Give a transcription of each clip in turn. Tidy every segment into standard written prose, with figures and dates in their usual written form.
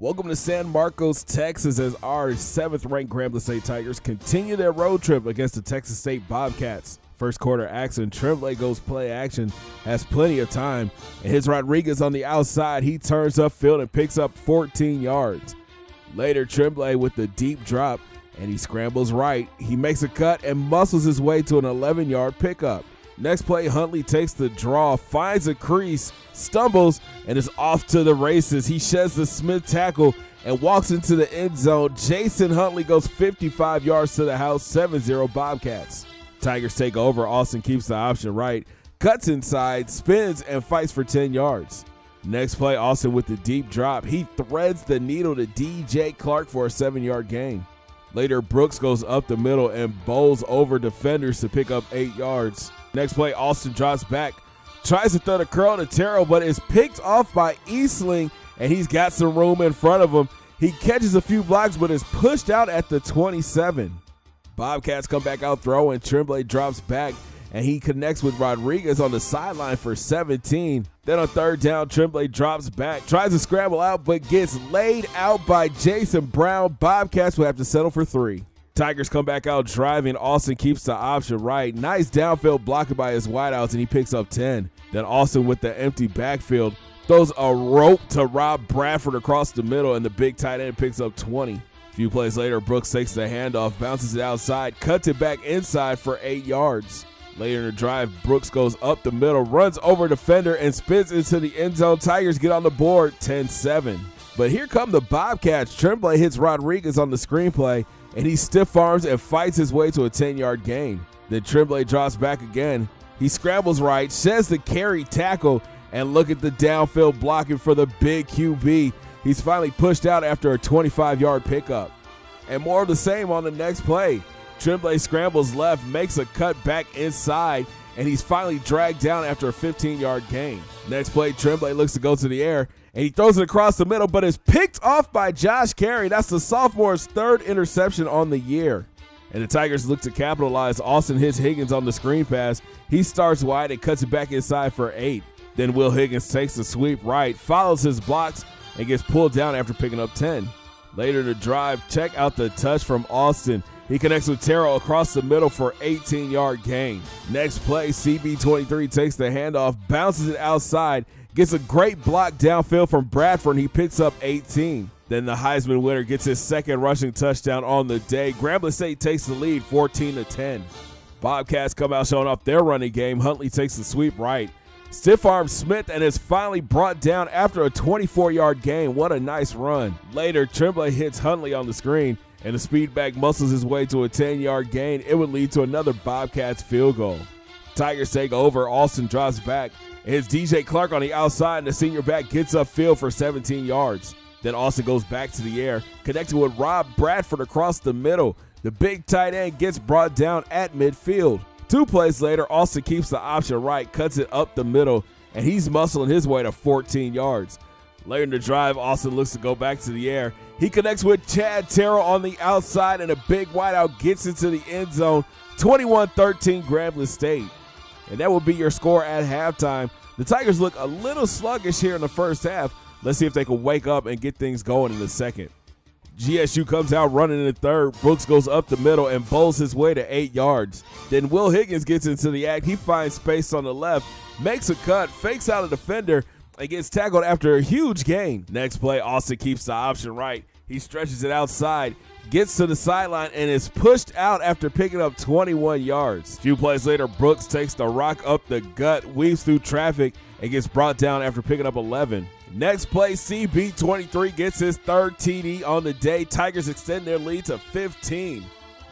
Welcome to San Marcos, Texas, as our 7th-ranked Grambling State Tigers continue their road trip against the Texas State Bobcats. First quarter action, Tremblay goes play action, has plenty of time, and hits Rodriguez on the outside. He turns upfield and picks up 14 yards. Later, Tremblay with the deep drop, and he scrambles right. He makes a cut and muscles his way to an 11-yard pickup. Next play, Huntley takes the draw, finds a crease, stumbles, and is off to the races. He sheds the Smith tackle and walks into the end zone. Jason Huntley goes 55 yards to the house, 7-0 Bobcats. Tigers take over. Austin keeps the option right, cuts inside, spins, and fights for 10 yards. Next play, Austin with the deep drop. He threads the needle to DJ Clark for a 7-yard gain. Later, Brooks goes up the middle and bowls over defenders to pick up 8 yards. Next play, Austin drops back, tries to throw the curl to Terrell, but is picked off by Eastling, and he's got some room in front of him. He catches a few blocks, but is pushed out at the 27. Bobcats come back out throwing. Tremblay drops back, and he connects with Rodriguez on the sideline for 17. Then on third down, Tremblay drops back, tries to scramble out, but gets laid out by Jason Brown. Bobcats will have to settle for 3. Tigers come back out driving. Austin keeps the option right. Nice downfield blocking by his wideouts, and he picks up 10. Then Austin with the empty backfield throws a rope to Rob Bradford across the middle, and the big tight end picks up 20. A few plays later, Brooks takes the handoff, bounces it outside, cuts it back inside for 8 yards. Later in the drive, Brooks goes up the middle, runs over defender, and spins into the end zone. Tigers get on the board, 10-7. But here come the Bobcats. Tremblay hits Rodriguez on the screenplay, and he stiff arms and fights his way to a 10-yard gain. Then Tremblay drops back again. He scrambles right, sheds the carry tackle, and look at the downfield blocking for the big QB. He's finally pushed out after a 25-yard pickup. And more of the same on the next play. Tremblay scrambles left, makes a cut back inside, and he's finally dragged down after a 15-yard gain. Next play, Tremblay looks to go to the air, and he throws it across the middle, but is picked off by Josh Carey. That's the sophomore's 3rd interception on the year. And the Tigers look to capitalize. Austin hits Higgins on the screen pass. He starts wide and cuts it back inside for 8. Then Will Higgins takes the sweep right, follows his blocks, and gets pulled down after picking up 10. Later in the drive, check out the touch from Austin. He connects with Terrell across the middle for 18-yard gain. Next play, CB23 takes the handoff, bounces it outside, gets a great block downfield from Bradford, and he picks up 18. Then the Heisman winner gets his 2nd rushing touchdown on the day. Grambling State takes the lead, 14-10. Bobcats come out showing off their running game. Huntley takes the sweep right. Stiff arm Smith and is finally brought down after a 24-yard gain. What a nice run. Later, Tremblay hits Huntley on the screen, and the speedback muscles his way to a 10-yard gain. It would lead to another Bobcats field goal. Tigers take over. Austin drops back. It's DJ Clark on the outside, and the senior back gets upfield for 17 yards. Then Austin goes back to the air, connecting with Rob Bradford across the middle. The big tight end gets brought down at midfield. 2 plays later, Austin keeps the option right, cuts it up the middle, and he's muscling his way to 14 yards. Later in the drive, Austin looks to go back to the air. He connects with Chad Terrell on the outside, and a big wideout gets into the end zone. 21-13 Grambling State. And that will be your score at halftime. The Tigers look a little sluggish here in the first half. Let's see if they can wake up and get things going in the second. GSU comes out running in the third. Brooks goes up the middle and bowls his way to 8 yards. Then Will Higgins gets into the act. He finds space on the left, makes a cut, fakes out a defender, and gets tackled after a huge gain. Next play, Austin keeps the option right. He stretches it outside, gets to the sideline, and is pushed out after picking up 21 yards. A few plays later, Brooks takes the rock up the gut, weaves through traffic, and gets brought down after picking up 11. Next play, CB23 gets his 3rd TD on the day. Tigers extend their lead to 15.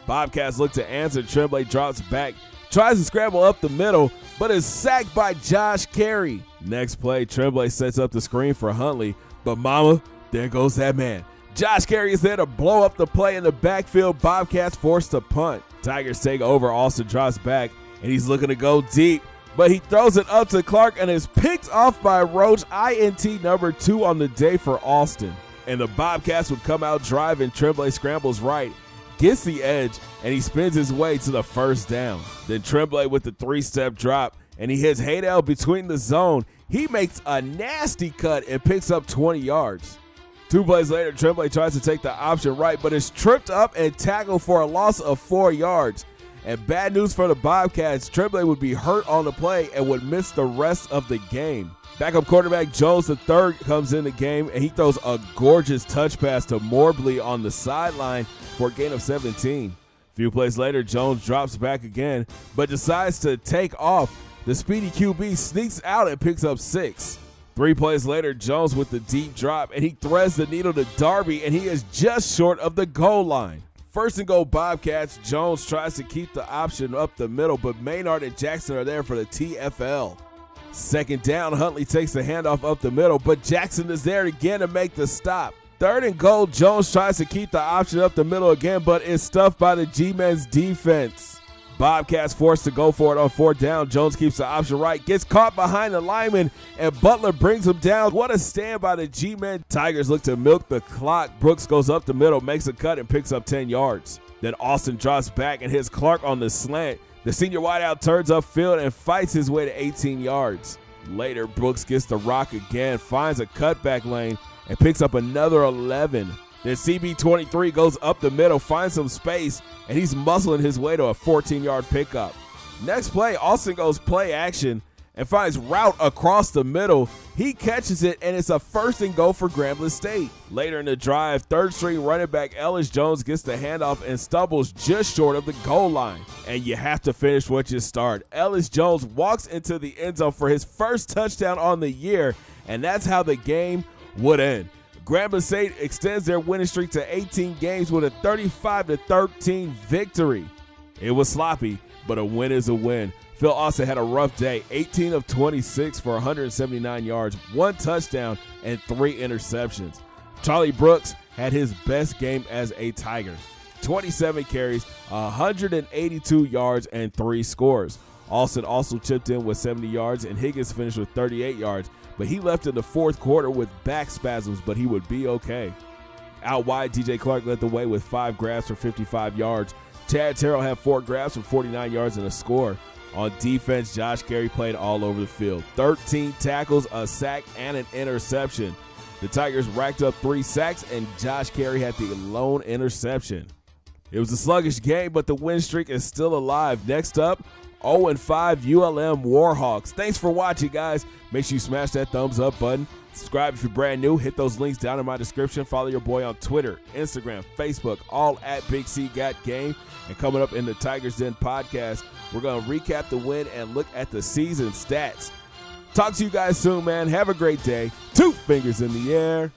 Bobcats look to answer. Tremblay drops back, tries to scramble up the middle, but is sacked by Josh Carey. Next play, Tremblay sets up the screen for Huntley, but mama, there goes that man. Josh Carey is there to blow up the play in the backfield. Bobcats forced to punt. Tigers take over. Austin drops back, and he's looking to go deep, but he throws it up to Clark and is picked off by Roach. INT number 2 on the day for Austin. And the Bobcats would come out driving. Tremblay scrambles right, gets the edge, and he spins his way to the first down. Then Tremblay with the 3-step drop, and he hits Haydell between the zone. He makes a nasty cut and picks up 20 yards. 2 plays later, Tremblay tries to take the option right, but is tripped up and tackled for a loss of 4 yards. And bad news for the Bobcats, Tremblay would be hurt on the play and would miss the rest of the game. Backup quarterback Jones III comes in the game, and he throws a gorgeous touch pass to Morbley on the sideline for a gain of 17. A few plays later, Jones drops back again, but decides to take off. The speedy QB sneaks out and picks up 6. 3 plays later, Jones with the deep drop, and he threads the needle to Darby, and he is just short of the goal line. 1st and goal Bobcats. Jones tries to keep the option up the middle, but Maynard and Jackson are there for the TFL. 2nd down, Huntley takes the handoff up the middle, but Jackson is there again to make the stop. 3rd and goal, Jones tries to keep the option up the middle again, but is stuffed by the G-Men's defense. Bobcats forced to go for it on 4th down. Jones keeps the option right, gets caught behind the lineman, and Butler brings him down. What a stand by the G-Men. Tigers look to milk the clock. Brooks goes up the middle, makes a cut, and picks up 10 yards. Then Austin drops back and hits Clark on the slant. The senior wideout turns upfield and fights his way to 18 yards. Later, Brooks gets the rock again, finds a cutback lane, and picks up another 11. Then CB23 goes up the middle, finds some space, and he's muscling his way to a 14-yard pickup. Next play, Austin goes play action and finds route across the middle. He catches it, and it's a 1st and goal for Grambling State. Later in the drive, 3rd-string running back Ellis Jones gets the handoff and stumbles just short of the goal line. And you have to finish what you start. Ellis Jones walks into the end zone for his 1st touchdown on the year, and that's how the game would end. Grambling State extends their winning streak to 18 games with a 35-13 victory. It was sloppy, but a win is a win. Phil Austin had a rough day, 18 of 26 for 179 yards, 1 touchdown, and 3 interceptions. Charlie Brooks had his best game as a Tiger. 27 carries, 182 yards, and 3 scores. Austin also chipped in with 70 yards, and Higgins finished with 38 yards. But he left in the 4th quarter with back spasms, but he would be okay. Out wide, DJ Clark led the way with 5 grabs for 55 yards. Chad Terrell had 4 grabs for 49 yards and a score. On defense, Josh Carey played all over the field. 13 tackles, a sack, and an interception. The Tigers racked up 3 sacks, and Josh Carey had the lone interception. It was a sluggish game, but the win streak is still alive. Next up, 0-5 ULM Warhawks. Thanks for watching, guys. Make sure you smash that thumbs up button. Subscribe if you're brand new. Hit those links down in my description. Follow your boy on Twitter, Instagram, Facebook, all at Big C Got Game. And coming up in the Tigers Den podcast, we're going to recap the win and look at the season stats. Talk to you guys soon, man. Have a great day. 2 fingers in the air.